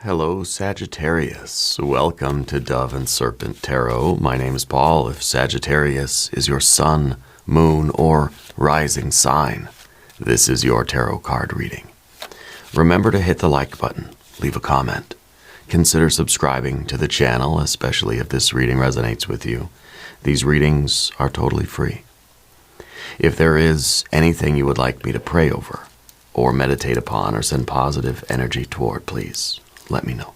Hello, Sagittarius. Welcome to Dove and Serpent Tarot. My name is Paul. If Sagittarius is your sun, moon, or rising sign, this is your tarot card reading. Remember to hit the like button, leave a comment. Consider subscribing to the channel, especially if this reading resonates with you. These readings are totally free. If there is anything you would like me to pray over, or meditate upon, or send positive energy toward, please let me know.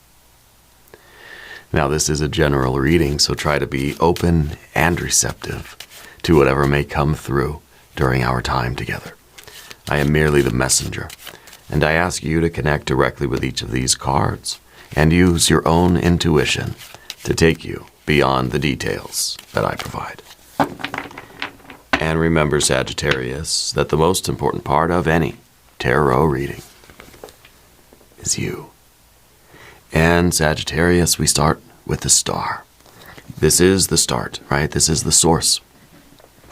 Now, this is a general reading, so try to be open and receptive to whatever may come through during our time together. I am merely the messenger, and I ask you to connect directly with each of these cards and use your own intuition to take you beyond the details that I provide. And remember, Sagittarius, that the most important part of any tarot reading is you. And Sagittarius, we start with the star. This is the start, right? This is the source.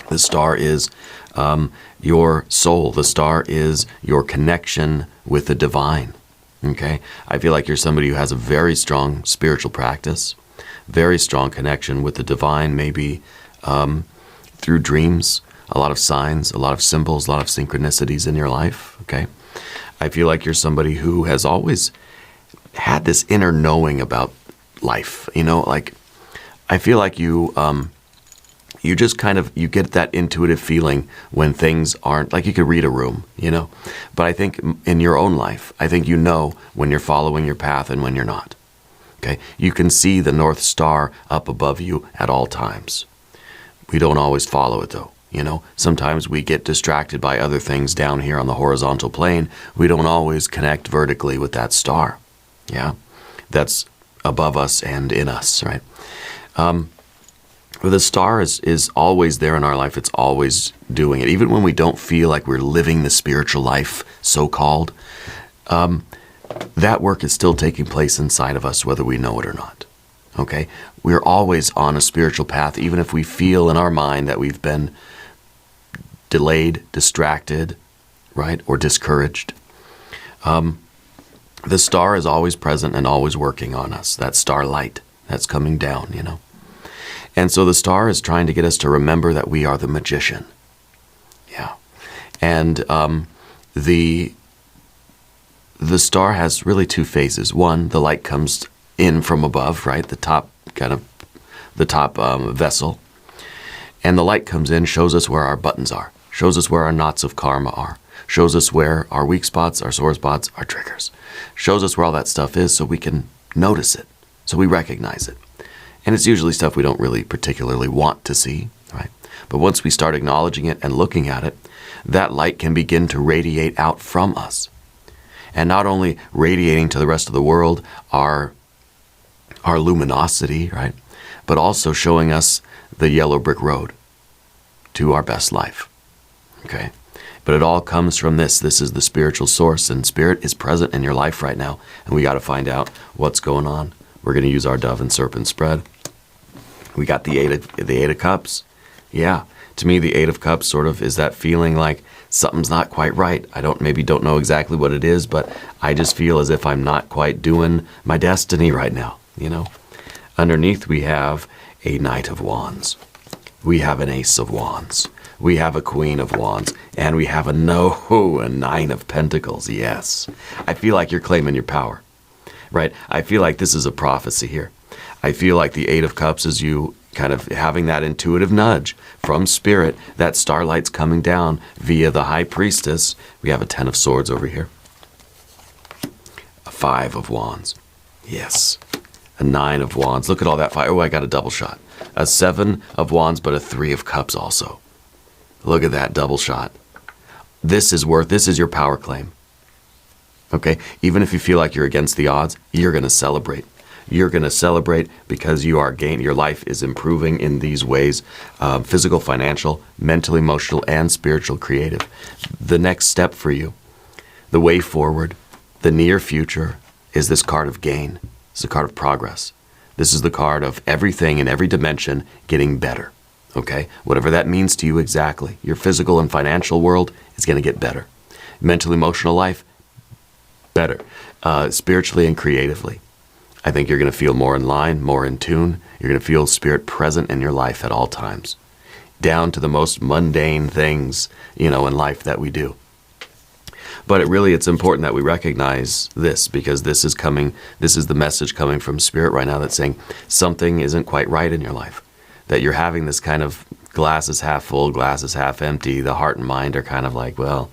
The star is your soul. The star is your connection with the divine, okay? I feel like you're somebody who has a very strong spiritual practice, very strong connection with the divine, maybe through dreams, a lot of signs, a lot of symbols, a lot of synchronicities in your life, okay? I feel like you're somebody who has always had this inner knowing about life, you know, like I feel like you just kind of, you get that intuitive feeling when things aren't, like you could read a room, you know, but I think in your own life, I think you know when you're following your path and when you're not, okay? You can see the North Star up above you at all times. We don't always follow it though, you know, sometimes we get distracted by other things down here on the horizontal plane. We don't always connect vertically with that star. Yeah, that's above us and in us, right? The star is always there in our life. It's always doing it. Even when we don't feel like we're living the spiritual life, so-called, that work is still taking place inside of us, whether we know it or not, okay? We're always on a spiritual path, even if we feel in our mind that we've been delayed, distracted, right, or discouraged. The star is always present and always working on us, that starlight that's coming down, you know. And so the star is trying to get us to remember that we are the magician. Yeah. And the star has really two phases. One, the light comes in from above, right, the top vessel. And the light comes in, shows us where our buttons are, shows us where our knots of karma are, shows us where our weak spots, our sore spots, our triggers, shows us where all that stuff is so we can notice it, so we recognize it. And it's usually stuff we don't really particularly want to see, right? But once we start acknowledging it and looking at it, that light can begin to radiate out from us. And not only radiating to the rest of the world our luminosity, right? But also showing us the yellow brick road to our best life, okay? But it all comes from this. This is the spiritual source, and spirit is present in your life right now, and we got to find out what's going on. We're going to use our Dove and Serpent spread. We got the Eight of Cups. Yeah, to me, the Eight of Cups sort of is that feeling like something's not quite right. I maybe don't know exactly what it is, but I just feel as if I'm not quite doing my destiny right now, you know? Underneath, we have a Knight of Wands. We have an Ace of Wands. We have a Queen of Wands, and we have a Nine of Pentacles, yes. I feel like you're claiming your power, right? I feel like this is a prophecy here. I feel like the Eight of Cups is you kind of having that intuitive nudge from Spirit, that starlight's coming down via the High Priestess. We have a Ten of Swords over here. A Five of Wands, yes. A Nine of Wands, look at all that fire. Oh, I got a double shot. A Seven of Wands, but a Three of Cups also. Look at that double shot. This is your power claim. Okay? Even if you feel like you're against the odds, you're going to celebrate. You're going to celebrate because you are gaining. Your life is improving in these ways. Physical, financial, mental, emotional, and spiritual, creative. The next step for you, the way forward, the near future is this card of gain. It's a card of progress. This is the card of everything in every dimension getting better. Okay? Whatever that means to you exactly. Your physical and financial world is going to get better. Mental, emotional life, better. Spiritually and creatively, I think you're going to feel more in line, more in tune. You're going to feel Spirit present in your life at all times, down to the most mundane things, in life that we do. But it's important that we recognize this, because this is the message coming from Spirit right now that's saying something isn't quite right in your life, that you're having this kind of glass is half full, glass is half empty. The heart and mind are kind of like, well,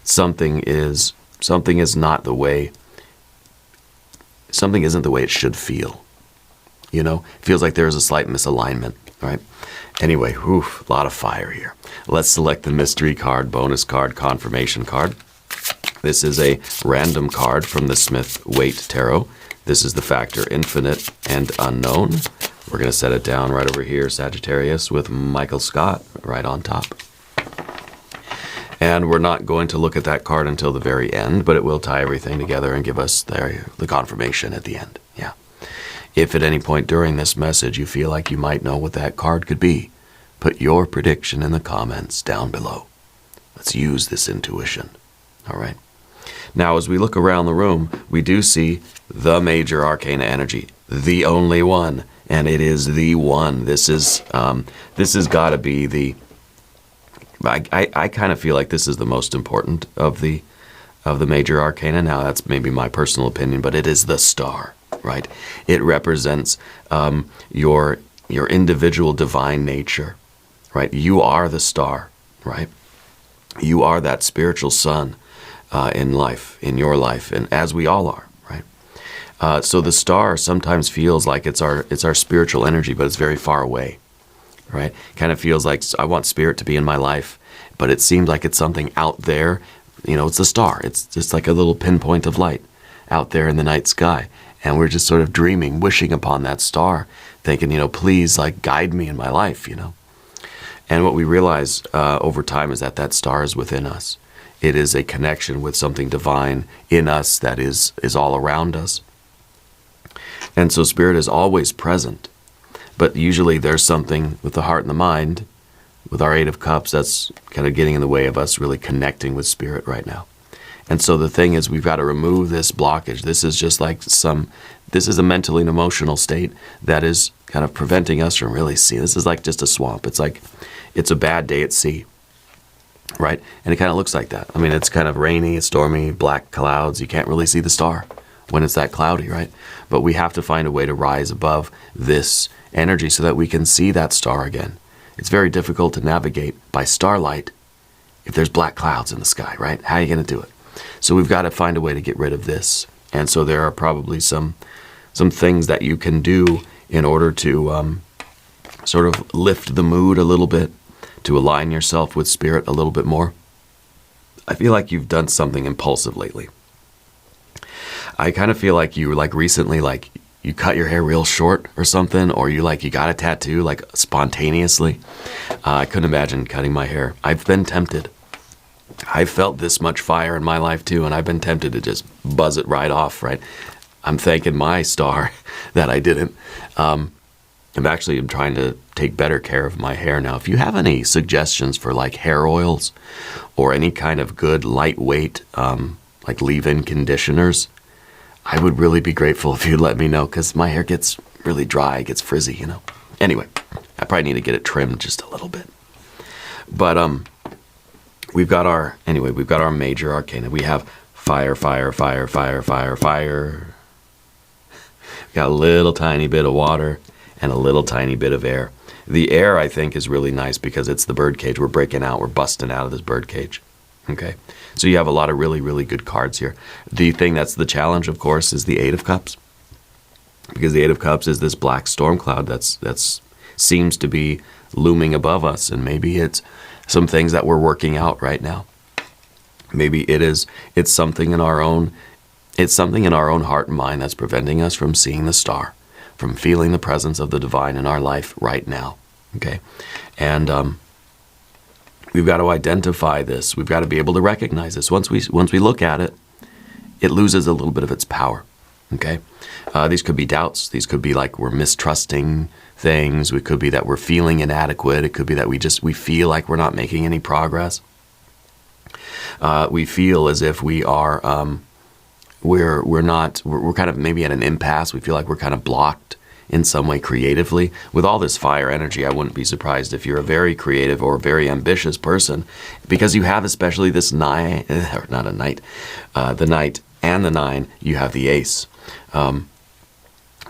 something isn't the way it should feel. It feels like there's a slight misalignment, right? Anyway, a lot of fire here. Let's select the mystery card, bonus card, confirmation card. This is a random card from the Smith-Waite Tarot. This is the factor infinite and unknown. We're going to set it down right over here, Sagittarius, with Michael Scott right on top. And we're not going to look at that card until the very end, but it will tie everything together and give us the confirmation at the end. Yeah. If at any point during this message you feel like you might know what that card could be, put your prediction in the comments down below. Let's use this intuition. All right. Now, as we look around the room, we do see the major arcana energy, the only one, and it is the one. This has got to be the. I kind of feel like this is the most important of the major arcana. Now, that's maybe my personal opinion, but it is the star, right? It represents your individual divine nature, right? You are the star, right? You are that spiritual sun in life, in your life, and as we all are, right? So the star sometimes feels like it's our spiritual energy, but it's very far away, right? Kind of feels like I want Spirit to be in my life, but it seems like it's something out there. It's a star. It's just like a little pinpoint of light out there in the night sky, and we're just sort of dreaming, wishing upon that star, thinking, please, guide me in my life, And what we realize over time is that star is within us. It is a connection with something divine in us that is all around us. And so Spirit is always present. But usually there's something with the heart and the mind, with our Eight of Cups, that's kind of getting in the way of us really connecting with Spirit right now. And so the thing is, we've got to remove this blockage. This is just this is a mental and emotional state that is kind of preventing us from really seeing. This is like just a swamp. It's like it's a bad day at sea. Right? And it kind of looks like that. I mean, it's kind of rainy, it's stormy, black clouds. You can't really see the star when it's that cloudy, right? But we have to find a way to rise above this energy so that we can see that star again. It's very difficult to navigate by starlight if there's black clouds in the sky, right? How are you going to do it? So we've got to find a way to get rid of this. And so there are probably some things that you can do in order to sort of lift the mood a little bit, to align yourself with Spirit a little bit more. I feel like you've done something impulsive lately. I kind of feel like you recently you cut your hair real short or something, or you got a tattoo spontaneously. I couldn't imagine cutting my hair. I've been tempted. I've felt this much fire in my life too, and I've been tempted to just buzz it right off, right? I'm thanking my star that I didn't. I'm trying to take better care of my hair now. If you have any suggestions for hair oils or any kind of good lightweight leave-in conditioners, I would really be grateful if you'd let me know, because my hair gets really dry, it gets frizzy, Anyway, I probably need to get it trimmed just a little bit. But we've got our major arcana. We have fire, fire, fire, fire, fire, fire. We've got a little tiny bit of water and a little tiny bit of air. The air, I think, is really nice because it's the birdcage. We're breaking out. We're busting out of this birdcage. Okay? So you have a lot of really, really good cards here. The thing that's the challenge, of course, is the Eight of Cups. Because the Eight of Cups is this black storm cloud that's seems to be looming above us. And maybe it's some things that we're working out right now. Maybe it's something in our own heart and mind that's preventing us from seeing the star, from feeling the presence of the divine in our life right now, okay? And we've got to identify this. We've got to be able to recognize this. Once we look at it, it loses a little bit of its power, okay? These could be doubts. These could be we're mistrusting things. It could be that we're feeling inadequate. It could be that we feel like we're not making any progress. We feel as if we are we're kind of maybe at an impasse. We feel like we're kind of blocked in some way creatively. With all this fire energy, I wouldn't be surprised if you're a very creative or very ambitious person, because you have especially this nine, or not a knight, the knight and the nine, you have the ace,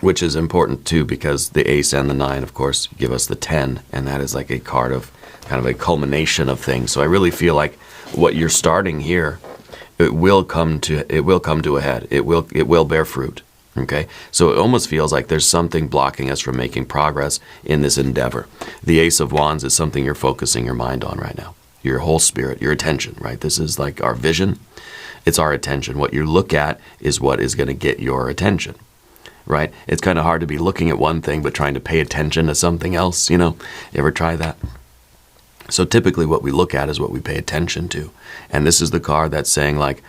which is important too, because the ace and the nine, of course, give us the 10, and that is like a card of kind of a culmination of things. So I really feel like what you're starting here, it will come to a head. It will bear fruit. Okay, so it almost feels like there's something blocking us from making progress in this endeavor. The Ace of Wands is something you're focusing your mind on right now. Your whole spirit, your attention, right? This is like our vision. It's our attention. What you look at is what is going to get your attention, right? It's kind of hard to be looking at one thing but trying to pay attention to something else, you know? You ever try that? So typically what we look at is what we pay attention to. And this is the card that's saying, like,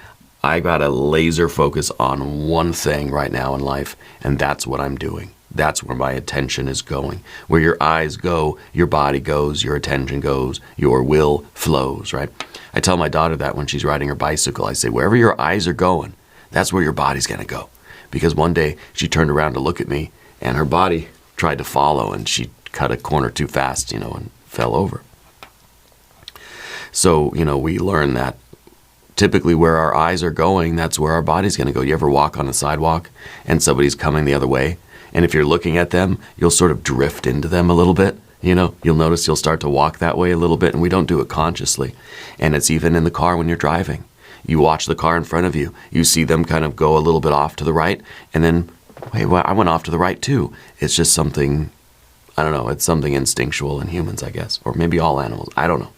I got a laser focus on one thing right now in life, and that's what I'm doing. That's where my attention is going. Where your eyes go, your body goes, your attention goes, your will flows, right? I tell my daughter that when she's riding her bicycle. I say, wherever your eyes are going, that's where your body's going to go. Because one day she turned around to look at me, and her body tried to follow, and she cut a corner too fast, you know, and fell over. So, you know, we learn that typically where our eyes are going, that's where our body's going to go. You ever walk on a sidewalk and somebody's coming the other way? And if you're looking at them, you'll sort of drift into them a little bit. You know, you'll notice you'll start to walk that way a little bit, and we don't do it consciously. And it's even in the car when you're driving. You watch the car in front of you. You see them kind of go a little bit off to the right, and then, wait, well, I went off to the right too. It's just something, I don't know, it's something instinctual in humans, I guess, or maybe all animals. I don't know.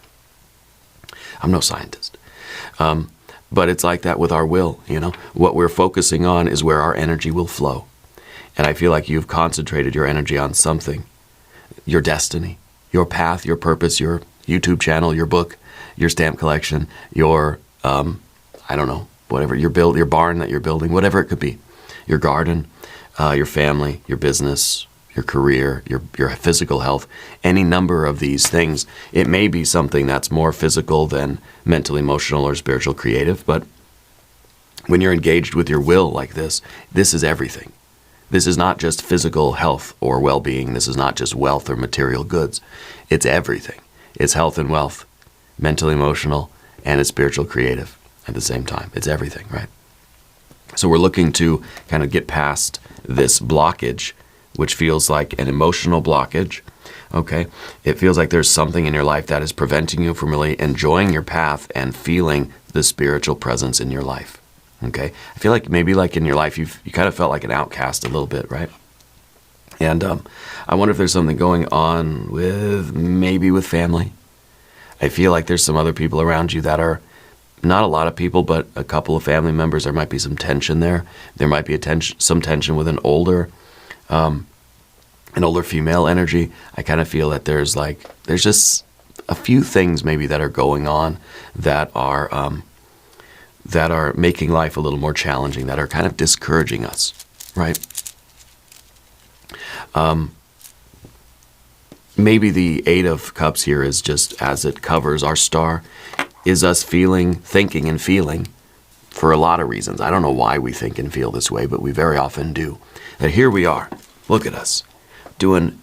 I'm no scientist. But it's like that with our will, you know. What we're focusing on is where our energy will flow. And I feel like you've concentrated your energy on something. Your destiny, your path, your purpose, your YouTube channel, your book, your stamp collection, your, I don't know, whatever, your barn that you're building, whatever it could be. Your garden, your family, your business, your career, your physical health, any number of these things. It may be something that's more physical than mental, emotional, or spiritual, creative, but when you're engaged with your will like this is everything. This is not just physical health or well-being. This is not just wealth or material goods. It's everything. It's health and wealth, mental, emotional, and it's spiritual, creative at the same time. It's everything, right? So we're looking to kind of get past this blockage, which feels like an emotional blockage, okay? It feels like there's something in your life that is preventing you from really enjoying your path and feeling the spiritual presence in your life, okay? I feel like maybe like in your life, you kind of felt like an outcast a little bit, right? And I wonder if there's something going on maybe with family. I feel like there's some other people around you that are, not a lot of people, but a couple of family members. There might be some tension there. There might be some tension with an older female energy. I kind of feel that there's just a few things maybe that are going on that are making life a little more challenging, that are kind of discouraging us, right? Maybe the Eight of Cups here is just, as it covers our star, is us thinking and feeling for a lot of reasons. I don't know why we think and feel this way, but we very often do. That here we are. Look at us doing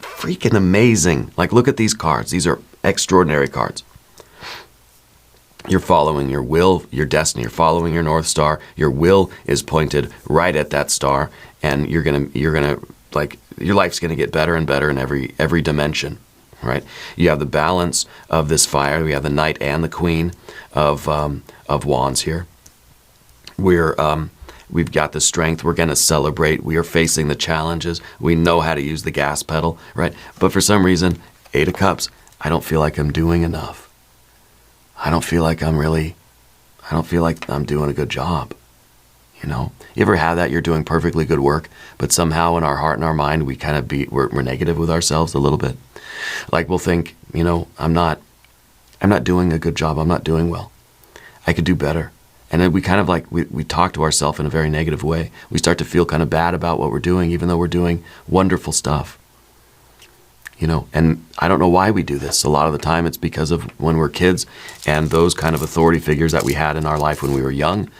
freaking amazing. Like, look at these cards. These are extraordinary cards. You're following your will, your destiny. You're following your North Star. Your will is pointed right at that star, and you're gonna like, your life's gonna get better and better in every dimension, right? You have the balance of this fire. We have the Knight and the Queen of Wands here. We've got the strength. We're going to celebrate. We are facing the challenges. We know how to use the gas pedal, right? But for some reason, Eight of Cups, I don't feel like I'm doing enough. I don't feel like I'm doing a good job. You know, you ever have that? You're doing perfectly good work, but somehow in our heart and our mind, we kind of we're negative with ourselves a little bit. Like, we'll think, you know, I'm not doing a good job. I'm not doing well. I could do better. And then we kind of like, we talk to ourselves in a very negative way. We start to feel kind of bad about what we're doing, even though we're doing wonderful stuff. You know, and I don't know why we do this. A lot of the time it's because of when we're kids and those kind of authority figures that we had in our life when we were young.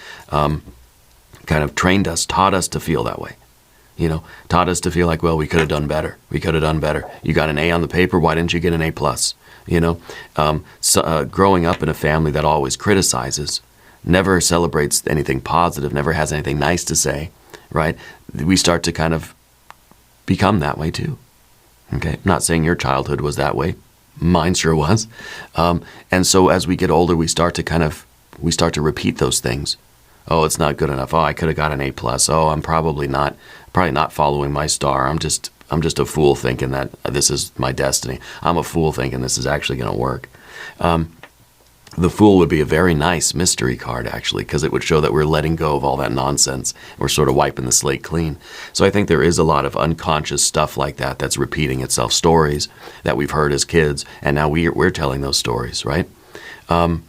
kind of trained us, taught us to feel that way. Taught us to feel like, well, we could have done better. We could have done better. You got an A on the paper. Why didn't you get an A plus? Growing up in a family that always criticizes, never celebrates anything positive, never has anything nice to say, right? We start to kind of become that way too. Okay, I'm not saying your childhood was that way. Mine sure was. And so as we get older, we start to repeat those things. Oh, it's not good enough. Oh, I could have got an A plus. Oh, I'm probably not following my star. I'm just a fool thinking that this is my destiny. I'm a fool thinking this is actually going to work. The Fool would be a very nice mystery card, actually, because it would show that we're letting go of all that nonsense. We're sort of wiping the slate clean. So I think there is a lot of unconscious stuff like that that's repeating itself, stories that we've heard as kids, and now we're telling those stories, right? And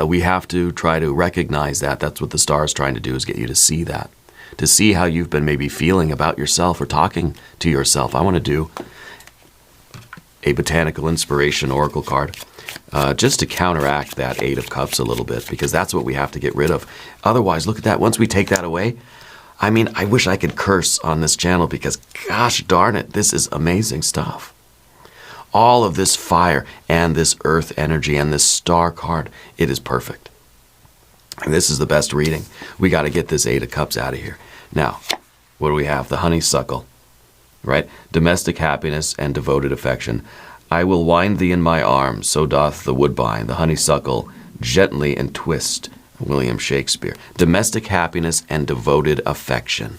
we have to try to recognize that. That's what the star is trying to do, is get you to see that, to see how you've been maybe feeling about yourself or talking to yourself. I want to do a Botanical Inspiration Oracle card, just to counteract that Eight of Cups a little bit, because that's what we have to get rid of. Otherwise, look at that. Once we take that away, I mean, I wish I could curse on this channel, because gosh darn it, this is amazing stuff. All of this fire and this earth energy and this star card, it is perfect. And this is the best reading. We got to get this Eight of Cups out of here. Now, what do we have? The honeysuckle, right? Domestic happiness and devoted affection. I will wind thee in my arms, so doth the woodbine, the honeysuckle, gently and twist. William Shakespeare. Domestic happiness and devoted affection.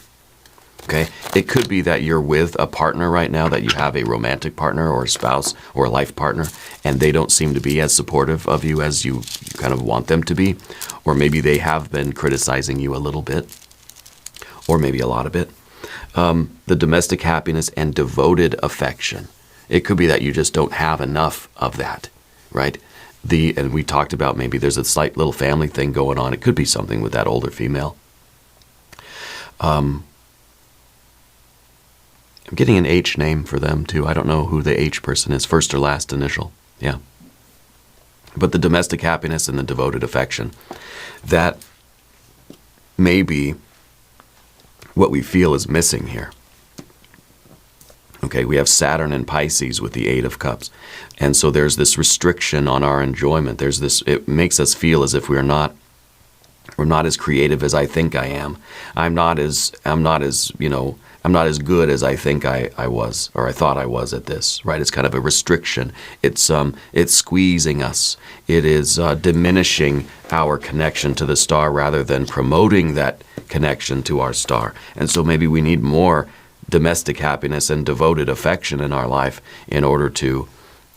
Okay? It could be that you're with a partner right now, that you have a romantic partner or a spouse or a life partner, and they don't seem to be as supportive of you as you kind of want them to be. Or maybe they have been criticizing you a little bit, or maybe a lot of it. The domestic happiness and devoted affection. It could be that you just don't have enough of that, right? And we talked about maybe there's a slight little family thing going on. It could be something with that older female. I'm getting an H name for them too. I don't know who the H person is, first or last initial. Yeah. But the domestic happiness and the devoted affection, that may be what we feel is missing here. Okay, we have Saturn and Pisces with the Eight of Cups. And so there's this restriction on our enjoyment. There's this, it makes us feel as if we're not as creative as I think I am. I'm not as good as I think I was, or I thought I was at this, right? It's kind of a restriction. It's squeezing us. It is diminishing our connection to the star rather than promoting that connection to our star. And so maybe we need more domestic happiness and devoted affection in our life in order to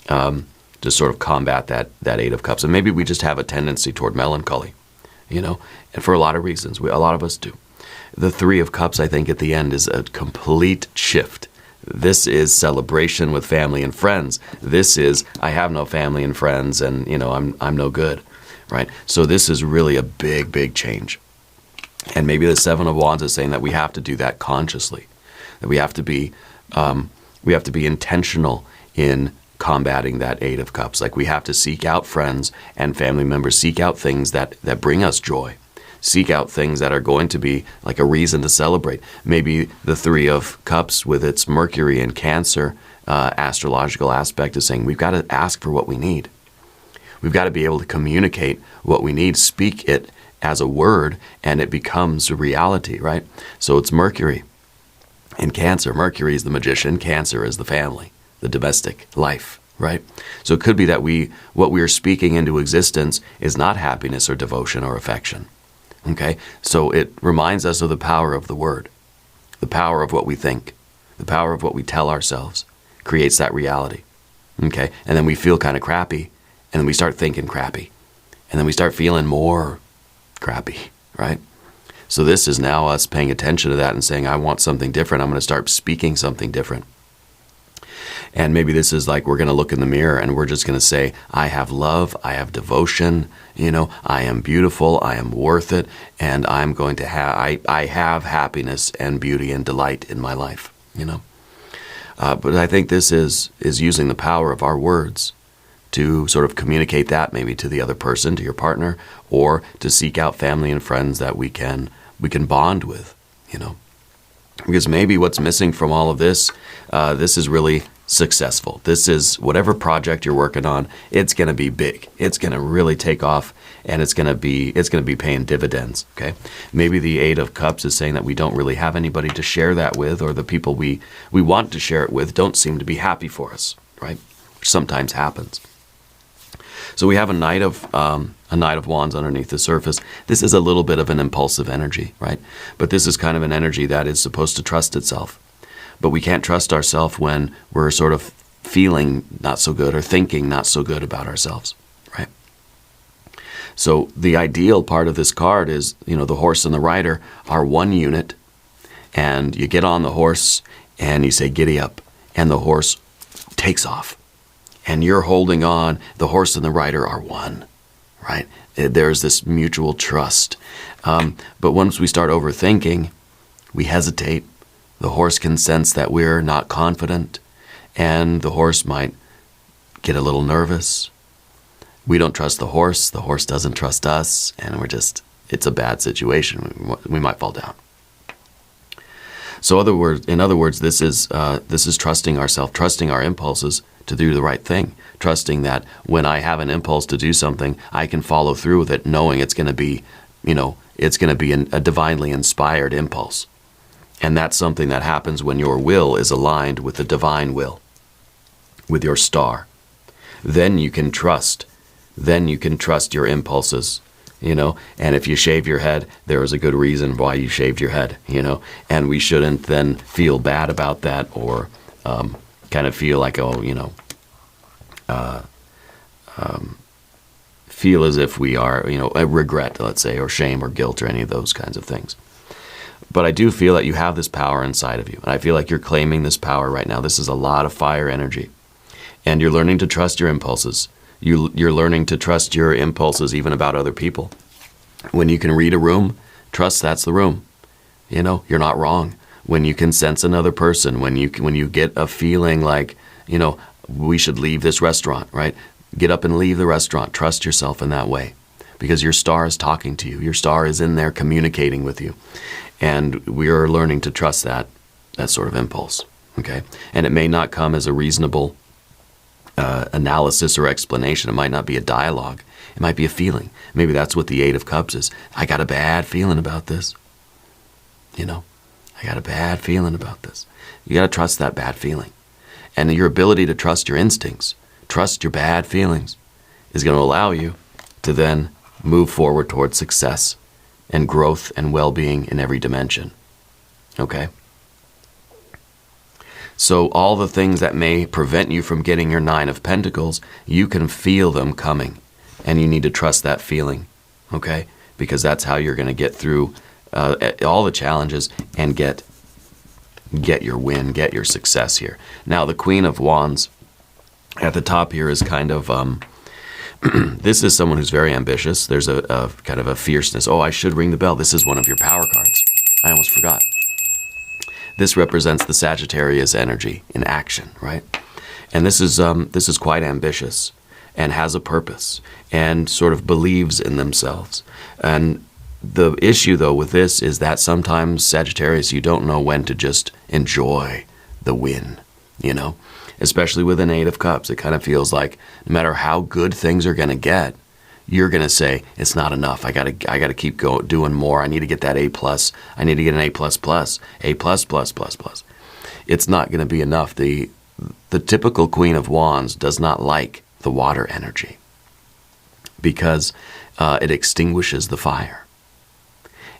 sort of combat that Eight of Cups. And maybe we just have a tendency toward melancholy, and for a lot of reasons. A lot of us do. The Three of Cups, I think, at the end is a complete shift. This is celebration with family and friends. This is, I have no family and friends, and I'm no good, right? So this is really a big, big change. And maybe the Seven of Wands is saying that we have to do that consciously. That we have to be intentional in combating that Eight of Cups. Like, we have to seek out friends and family members, seek out things that bring us joy, seek out things that are going to be like a reason to celebrate. Maybe the Three of Cups with its Mercury and Cancer astrological aspect is saying we've got to ask for what we need. We've got to be able to communicate what we need, speak it as a word, and it becomes a reality, right? So it's Mercury. In Cancer, Mercury is the magician, Cancer is the family, the domestic life, right? So it could be that what we are speaking into existence is not happiness or devotion or affection, okay? So it reminds us of the power of the word, the power of what we think, the power of what we tell ourselves creates that reality, okay? And then we feel kind of crappy, and then we start thinking crappy, and then we start feeling more crappy, right? So this is now us paying attention to that and saying, I want something different. I'm going to start speaking something different. And maybe this is like we're going to look in the mirror and we're just going to say, I have love, I have devotion, I am beautiful, I am worth it, and I'm going to I have happiness and beauty and delight in my life, But I think this is using the power of our words to sort of communicate that maybe to the other person, to your partner, or to seek out family and friends that we can we can bond with, you know. Because maybe what's missing from all of this, this is really successful. This is whatever project you're working on, it's going to be big. It's going to really take off, and it's going to be paying dividends, okay? Maybe the Eight of Cups is saying that we don't really have anybody to share that with, or the people we want to share it with don't seem to be happy for us, right? Which sometimes happens. So we have a Knight of Wands underneath the surface. This is a little bit of an impulsive energy, right? But this is kind of an energy that is supposed to trust itself. But we can't trust ourselves when we're sort of feeling not so good or thinking not so good about ourselves, right? So the ideal part of this card is, you know, the horse and the rider are one unit, and you get on the horse and you say, giddy up, and the horse takes off. And you're holding on, the horse and the rider are one, right? There's this mutual trust. But once we start overthinking, we hesitate. The horse can sense that we're not confident, and the horse might get a little nervous. We don't trust the horse doesn't trust us, and it's a bad situation. We might fall down. So in other words, this is trusting ourselves, trusting our impulses to do the right thing, trusting that when I have an impulse to do something, I can follow through with it, knowing it's going to be, you know, it's going to be a divinely inspired impulse. And that's something that happens when your will is aligned with the divine will, with your star. Then you can trust your impulses, you know. And if you shave your head, there is a good reason why you shaved your head, you know. And we shouldn't then feel bad about that, or kind of feel like, oh, you know, feel as if we are, you know, a regret, let's say, or shame or guilt or any of those kinds of things. But I do feel that you have this power inside of you. And I feel like you're claiming this power right now. This is a lot of fire energy. And you're learning to trust your impulses. You're learning to trust your impulses even about other people. When you can read a room, trust that's the room. You know, you're not wrong. When you can sense another person, when you get a feeling like, you know, we should leave this restaurant, right? Get up and leave the restaurant. Trust yourself in that way, because your star is talking to you. Your star is in there communicating with you. And we are learning to trust that sort of impulse, okay? And it may not come as a reasonable analysis or explanation. It might not be a dialogue. It might be a feeling. Maybe that's what the Eight of Cups is. I got a bad feeling about this. You know, I got a bad feeling about this. You got to trust that bad feeling. And your ability to trust your instincts, trust your bad feelings, is going to allow you to then move forward towards success and growth and well-being in every dimension. Okay? So all the things that may prevent you from getting your Nine of Pentacles, you can feel them coming. And you need to trust that feeling. Okay? Because that's how you're going to get through all the challenges and get your win, get your success here. Now, the Queen of Wands at the top here is kind of... this is someone who's very ambitious. There's a kind of a fierceness. Oh, I should ring the bell. This is one of your power cards. I almost forgot. This represents the Sagittarius energy in action, right? And this is quite ambitious and has a purpose and sort of believes in themselves. And the issue, though, with this is that sometimes, Sagittarius, you don't know when to just enjoy the win, you know? Especially with an Eight of Cups, it kind of feels like no matter how good things are going to get, you're going to say, it's not enough. I got to keep doing more. I need to get that A+. I need to get an A++, A+++++. It's not going to be enough. The typical Queen of Wands does not like the water energy because it extinguishes the fire.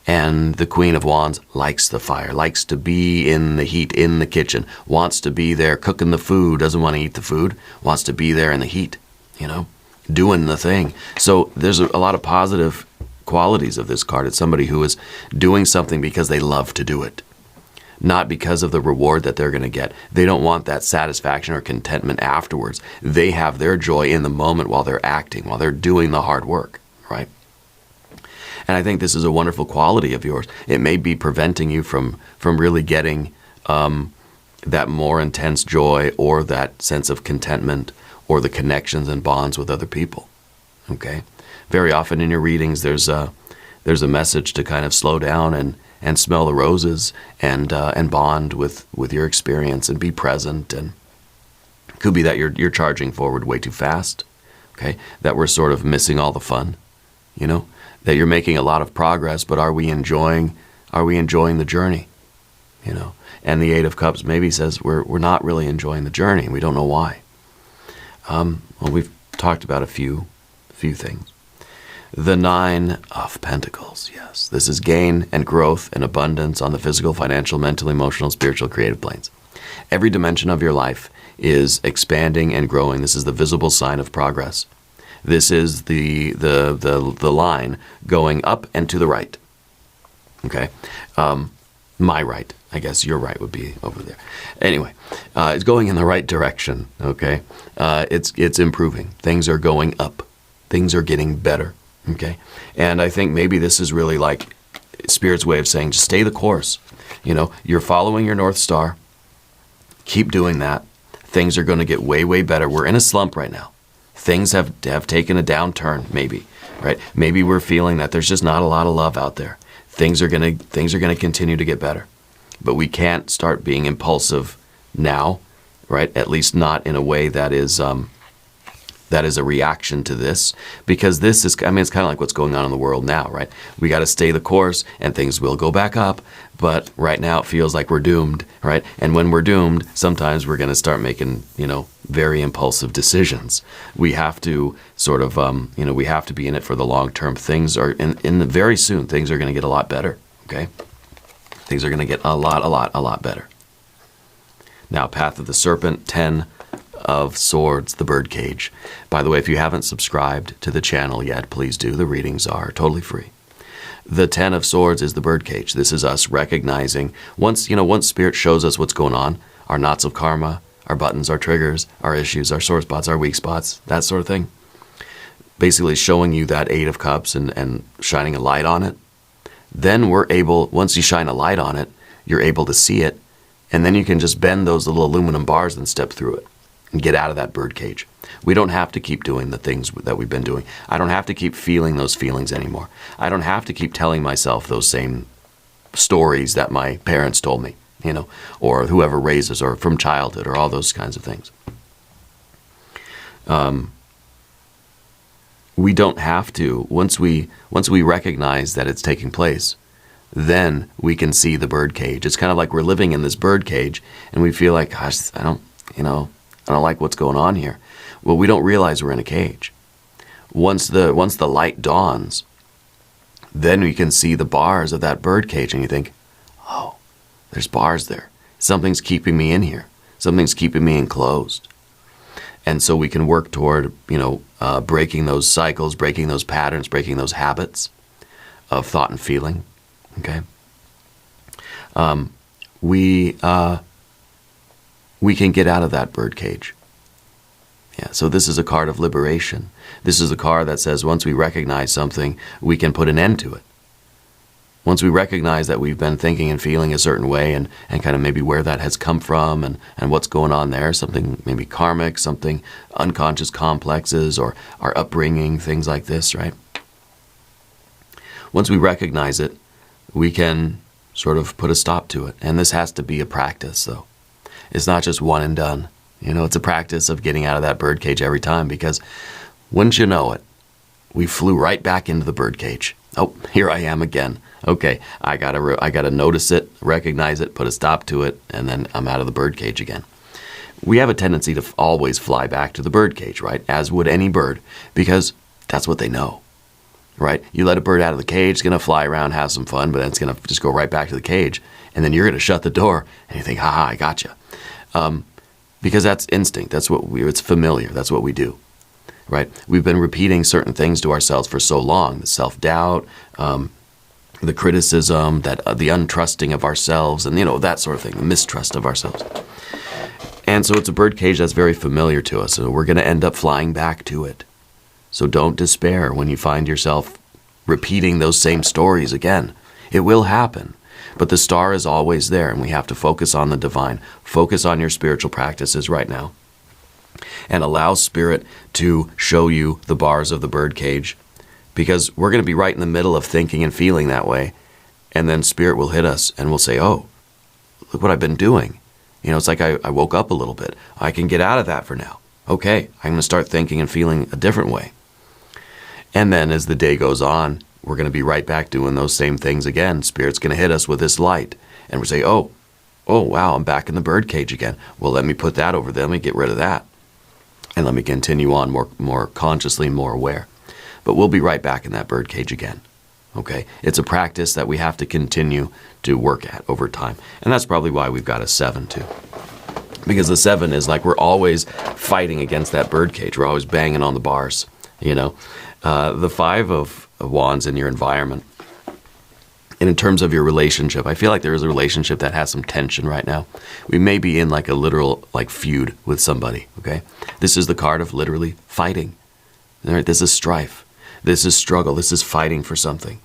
And the Queen of Wands likes the fire, likes to be in the heat, in the kitchen, wants to be there cooking the food, doesn't want to eat the food, wants to be there in the heat, you know, doing the thing. So there's a lot of positive qualities of this card. It's somebody who is doing something because they love to do it, not because of the reward that they're going to get. They don't want that satisfaction or contentment afterwards. They have their joy in the moment while they're acting, while they're doing the hard work, right? And I think this is a wonderful quality of yours. It may be preventing you from really getting that more intense joy or that sense of contentment or the connections and bonds with other people. Okay? Very often in your readings, there's there's a message to kind of slow down and smell the roses and bond with your experience and be present. And it could be that you're charging forward way too fast, okay? That we're sort of missing all the fun, you know? That you're making a lot of progress, but are we enjoying the journey, you know? And the Eight of Cups maybe says we're not really enjoying the journey, and we don't know why. Well, we've talked about a few things. The Nine of Pentacles, yes. This is gain and growth and abundance on the physical, financial, mental, emotional, spiritual, creative planes. Every dimension of your life is expanding and growing. This is the visible sign of progress. This is the line going up and to the right. Okay? My right. I guess your right would be over there. Anyway, it's going in the right direction, okay? It's improving. Things are going up. Things are getting better, okay? And I think maybe this is really like Spirit's way of saying, just stay the course. You know, you're following your North Star. Keep doing that. Things are going to get way, way better. We're in a slump right now. Things have taken a downturn, maybe, right? Maybe we're feeling that there's just not a lot of love out there. Things are going to continue to get better. But we can't start being impulsive now, right? At least not in a way that is a reaction to this, because this is, I mean, it's kind of like what's going on in the world now, right? We got to stay the course, and things will go back up, but right now it feels like we're doomed, right? And when we're doomed, sometimes we're going to start making, you know, very impulsive decisions. We have to sort of, you know, we have to be in it for the long term. Things are, very soon, things are going to get a lot better, okay? Things are going to get a lot better. Now, Path of the Serpent, 10 of Swords, the birdcage. By the way, if you haven't subscribed to the channel yet, please do. The readings are totally free. The 10 of Swords is the birdcage. This is us recognizing, once Spirit shows us what's going on, our knots of karma, our buttons, our triggers, our issues, our sore spots, our weak spots, that sort of thing. Basically showing you that Eight of Cups and shining a light on it. Then we're able, once you shine a light on it, you're able to see it, and then you can just bend those little aluminum bars and step through it and get out of that birdcage. We don't have to keep doing the things that we've been doing. I don't have to keep feeling those feelings anymore. I don't have to keep telling myself those same stories that my parents told me, you know, or whoever raised us, or from childhood, or all those kinds of things. We don't have to, once we recognize that it's taking place, then we can see the birdcage. It's kind of like we're living in this birdcage, and we feel like, gosh, I don't like what's going on here. Well, we don't realize we're in a cage. Once the light dawns, then we can see the bars of that birdcage, and you think, oh, there's bars there. Something's keeping me in here. Something's keeping me enclosed. And so we can work toward, breaking those cycles, breaking those patterns, breaking those habits of thought and feeling. Okay, we can get out of that birdcage. Yeah. So this is a card of liberation. This is a card that says once we recognize something, we can put an end to it. Once we recognize that we've been thinking and feeling a certain way, and kind of maybe where that has come from, and what's going on there, something maybe karmic, something unconscious complexes, or our upbringing, things like this, right? Once we recognize it, we can sort of put a stop to it. And this has to be a practice, though. It's not just one and done. It's a practice of getting out of that birdcage every time, because wouldn't you know it, we flew right back into the birdcage. Oh, here I am again. Okay, I gotta notice it, recognize it, put a stop to it, and then I'm out of the birdcage again. We have a tendency to always fly back to the birdcage, right? As would any bird, because that's what they know, right? You let a bird out of the cage, it's gonna fly around, have some fun, but then it's gonna just go right back to the cage, and then you're gonna shut the door, and you think, haha, I gotcha. Because that's instinct. It's familiar. That's what we do, right? We've been repeating certain things to ourselves for so long. The self-doubt, the criticism, the untrusting of ourselves, and that sort of thing, the mistrust of ourselves. And so it's a birdcage that's very familiar to us, and we're going to end up flying back to it. So don't despair when you find yourself repeating those same stories again. It will happen. But the star is always there, and we have to focus on the divine. Focus on your spiritual practices right now. And allow Spirit to show you the bars of the birdcage because we're going to be right in the middle of thinking and feeling that way. And then Spirit will hit us and we'll say, oh, look what I've been doing. You know, it's like I woke up a little bit. I can get out of that for now. Okay, I'm going to start thinking and feeling a different way. And then as the day goes on, we're going to be right back doing those same things again. Spirit's going to hit us with this light. And we'll say, oh, wow, I'm back in the birdcage again. Well, let me put that over there. Let me get rid of that. And let me continue on more consciously, more aware. But we'll be right back in that birdcage again. Okay? It's a practice that we have to continue to work at over time. And that's probably why we've got a 7 too. Because the 7 is like we're always fighting against that birdcage. We're always banging on the bars, you know. The 5 of Wands in your environment. And in terms of your relationship, I feel like there is a relationship that has some tension right now. We may be in like a literal feud with somebody, okay? This is the card of literally fighting. All right, this is strife. This is struggle. This is fighting for something.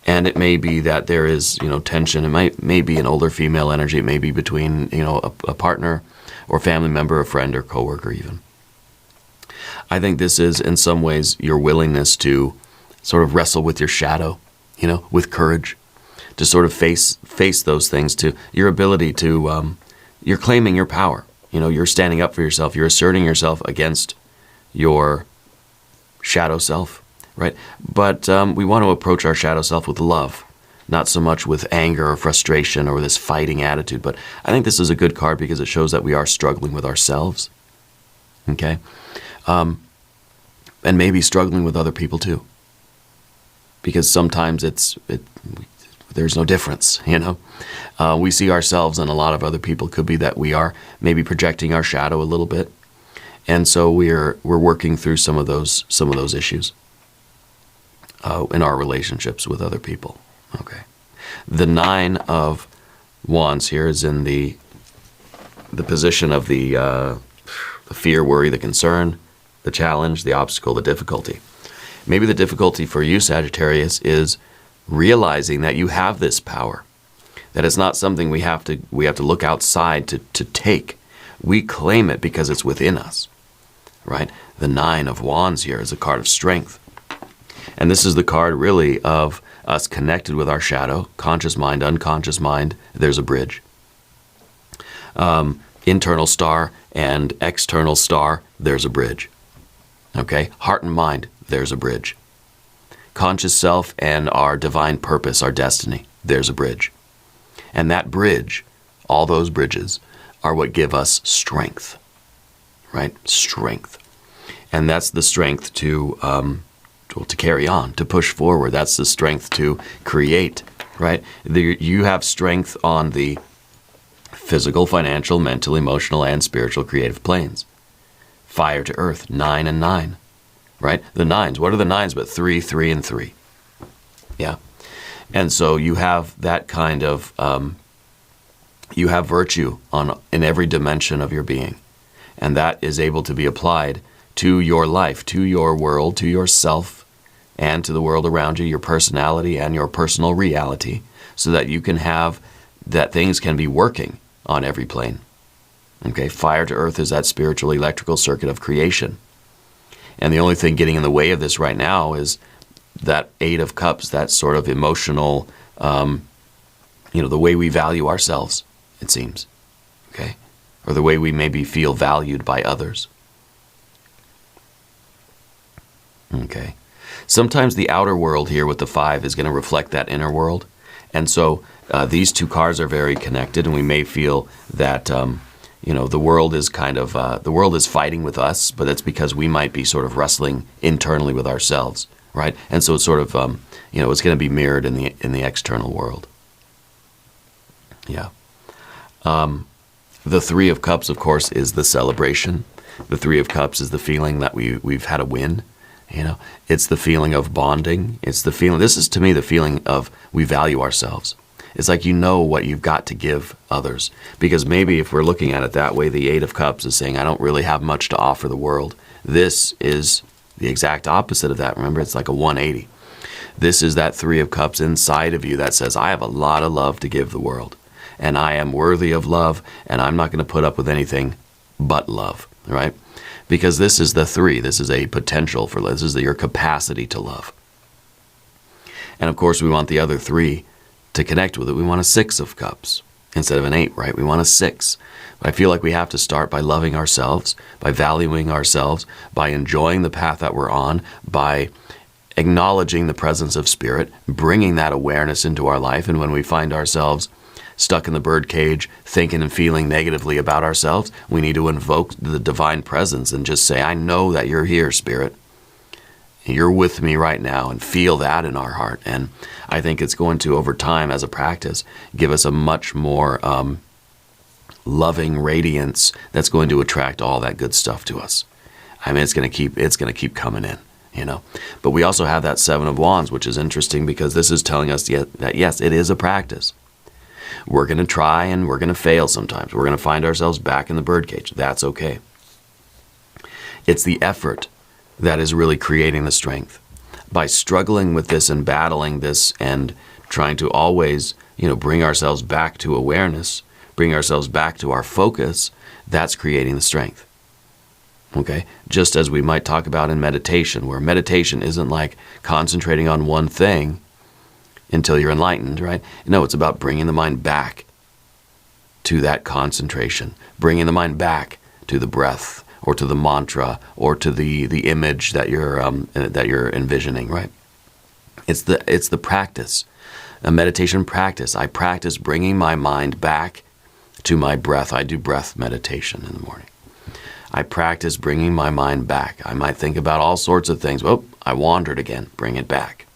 And it may be that there is, tension. It may be an older female energy. It may be between, a partner or family member, a friend or coworker even. I think this is in some ways your willingness to sort of wrestle with your shadow, with courage, to sort of face those things, to your ability to, you're claiming your power. You're standing up for yourself. You're asserting yourself against your shadow self, right? But we want to approach our shadow self with love, not so much with anger or frustration or this fighting attitude. But I think this is a good card because it shows that we are struggling with ourselves, okay? And maybe struggling with other people too. Because sometimes there's no difference, We see ourselves and a lot of other people. Could be that we are maybe projecting our shadow a little bit. And so we're working through some of those issues in our relationships with other people. Okay. The 9 of Wands here is in the position of the fear, worry, the concern, the challenge, the obstacle, the difficulty. Maybe the difficulty for you, Sagittarius, is realizing that you have this power, that it's not something we have to look outside to take. We claim it because it's within us, right? The 9 of Wands here is a card of strength. And this is the card really of us connected with our shadow, conscious mind, unconscious mind. There's a bridge. Internal star and external star, there's a bridge. Okay? Heart and mind, there's a bridge. Conscious self and our divine purpose, our destiny, there's a bridge. And that bridge, all those bridges, are what give us strength, right? Strength. And that's the strength to carry on, to push forward. That's the strength to create, right? You have strength on the physical, financial, mental, emotional, and spiritual creative planes. Fire to earth, 9 and 9, right? The 9s, what are the 9s but 3, 3, and 3? Yeah. And so you have that kind of, you have virtue in every dimension of your being. And that is able to be applied to your life, to your world, to yourself, and to the world around you, your personality and your personal reality, so that you can have, that things can be working on every plane. Okay, fire to earth is that spiritual electrical circuit of creation. And the only thing getting in the way of this right now is that 8 of Cups, that sort of emotional, the way we value ourselves, it seems, okay? Or the way we maybe feel valued by others. Okay. Sometimes the outer world here with the 5 is going to reflect that inner world. And so these 2 cards are very connected, and we may feel that, the world is the world is fighting with us, but that's because we might be sort of wrestling internally with ourselves, right? And so it's sort of, it's going to be mirrored in the external world. Yeah. The 3 of Cups, of course, is the celebration. The 3 of Cups is the feeling that we've had a win. It's the feeling of bonding. It's the feeling, this is to me the feeling of we value ourselves. It's like what you've got to give others. Because maybe if we're looking at it that way, the 8 of Cups is saying, I don't really have much to offer the world. This is the exact opposite of that. Remember, it's like a 180. This is that 3 of Cups inside of you that says, I have a lot of love to give the world. And I am worthy of love, and I'm not going to put up with anything but love, right? Because this is the 3. This is a potential for love. This is your capacity to love. And of course, we want the other 3 to connect with it. We want a 6 of cups instead of an 8, right? We want a 6. But I feel like we have to start by loving ourselves, by valuing ourselves, by enjoying the path that we're on, by acknowledging the presence of spirit, bringing that awareness into our life. And when we find ourselves stuck in the birdcage, thinking and feeling negatively about ourselves, we need to invoke the divine presence and just say, I know that you're here, Spirit. You're with me right now, and feel that in our heart. And I think it's going to, over time, as a practice, give us a much more loving radiance that's going to attract all that good stuff to us. I mean, it's going to keep coming in, you know. But we also have that 7 of Wands, which is interesting because this is telling us that yes, it is a practice. We're going to try and we're going to fail sometimes. We're going to find ourselves back in the birdcage. That's okay. It's the effort that is really creating the strength. By struggling with this and battling this and trying to always, you know, bring ourselves back to awareness, bring ourselves back to our focus, that's creating the strength. Okay? Just as we might talk about in meditation, where meditation isn't like concentrating on one thing until you're enlightened, right? No, it's about bringing the mind back to that concentration, bringing the mind back to the breath, or to the mantra, or to the image that you're envisioning, right? It's the practice, a meditation practice. I practice bringing my mind back to my breath. I do breath meditation in the morning. I practice bringing my mind back. I might think about all sorts of things. Oh, I wandered again. Bring it back.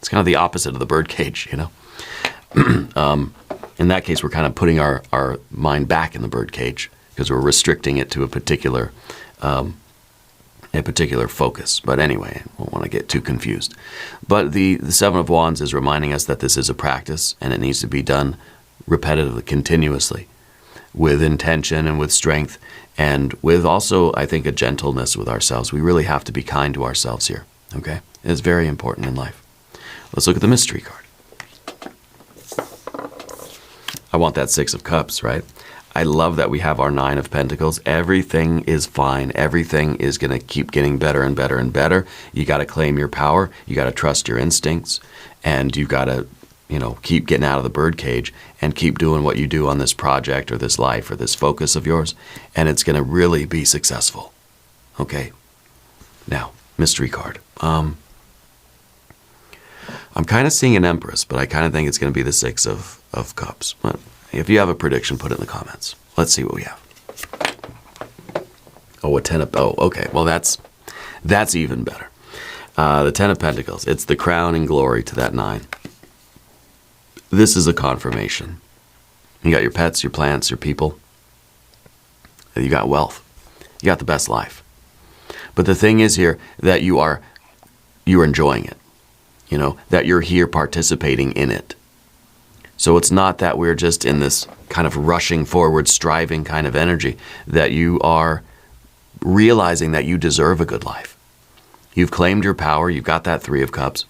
It's kind of the opposite of the birdcage, you know. In that case, we're kind of putting our mind back in the birdcage because we're restricting it to a particular focus. But anyway, I don't want to get too confused. But the 7 of Wands is reminding us that this is a practice and it needs to be done repetitively, continuously, with intention and with strength, and with also, I think, a gentleness with ourselves. We really have to be kind to ourselves here, okay? It's very important in life. Let's look at the mystery card. I want that 6 of Cups, right? I love that we have our 9 of Pentacles. Everything is fine. Everything is going to keep getting better and better and better. You got to claim your power. You got to trust your instincts. And you got to, you know, keep getting out of the birdcage and keep doing what you do on this project or this life or this focus of yours. And it's going to really be successful. Okay. Now, mystery card. I'm kind of seeing an Empress, but I kind of think it's going to be the 6 of Cups. But if you have a prediction, put it in the comments. Let's see what we have. Oh, a 10 of... Oh, okay. Well, that's even better. The 10 of Pentacles. It's the crown and glory to that 9. This is a confirmation. You got your pets, your plants, your people. You got wealth. You got the best life. But the thing is here that you're enjoying it. You know, that you're here participating in it. So it's not that we're just in this kind of rushing forward, striving kind of energy, that you are realizing that you deserve a good life. You've claimed your power. You've got that 3 of Cups.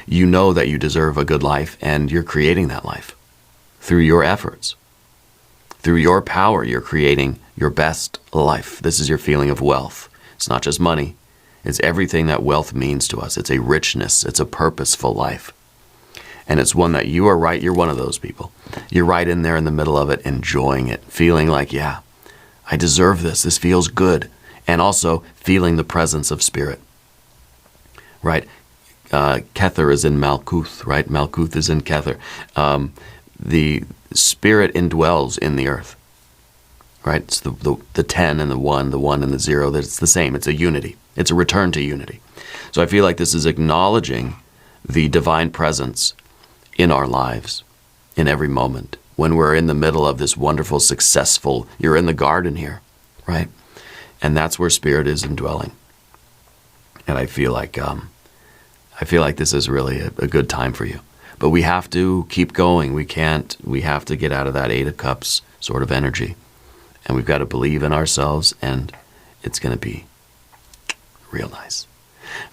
You know that you deserve a good life, and you're creating that life through your efforts. Through your power, you're creating your best life. This is your feeling of wealth. It's not just money. It's everything that wealth means to us. It's a richness. It's a purposeful life. And it's one that you are right. You're one of those people. You're right in there in the middle of it, enjoying it, feeling like, yeah, I deserve this. This feels good. And also feeling the presence of spirit. Right? Kether is in Malkuth, right? Malkuth is in Kether. The spirit indwells in the earth. Right? It's the 10 and the 1 and the 0. It's the same. It's a unity. It's a return to unity. So I feel like this is acknowledging the divine presence in our lives, in every moment. When we're in the middle of this wonderful, successful, you're in the garden here, right? And that's where spirit is indwelling. And I feel like this is really a good time for you. But we have to keep going. We have to get out of that 8 of Cups sort of energy. And we've got to believe in ourselves, and it's going to be real nice.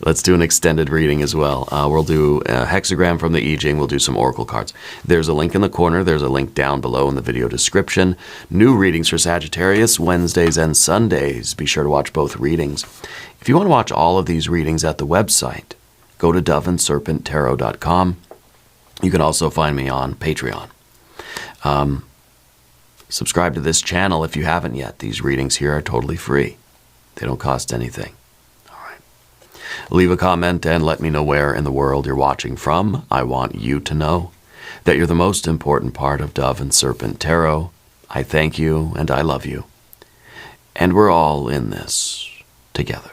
Let's do an extended reading as well. We'll do a hexagram from the I Ching. We'll do some oracle cards. There's a link in the corner. There's a link down below in the video description. New readings for Sagittarius, Wednesdays and Sundays. Be sure to watch both readings. If you want to watch all of these readings at the website, go to doveandserpenttarot.com. You can also find me on Patreon. Subscribe to this channel if you haven't yet. These readings here are totally free. They don't cost anything. All right. Leave a comment and let me know where in the world you're watching from. I want you to know that you're the most important part of Dove and Serpent Tarot. I thank you and I love you. And we're all in this together.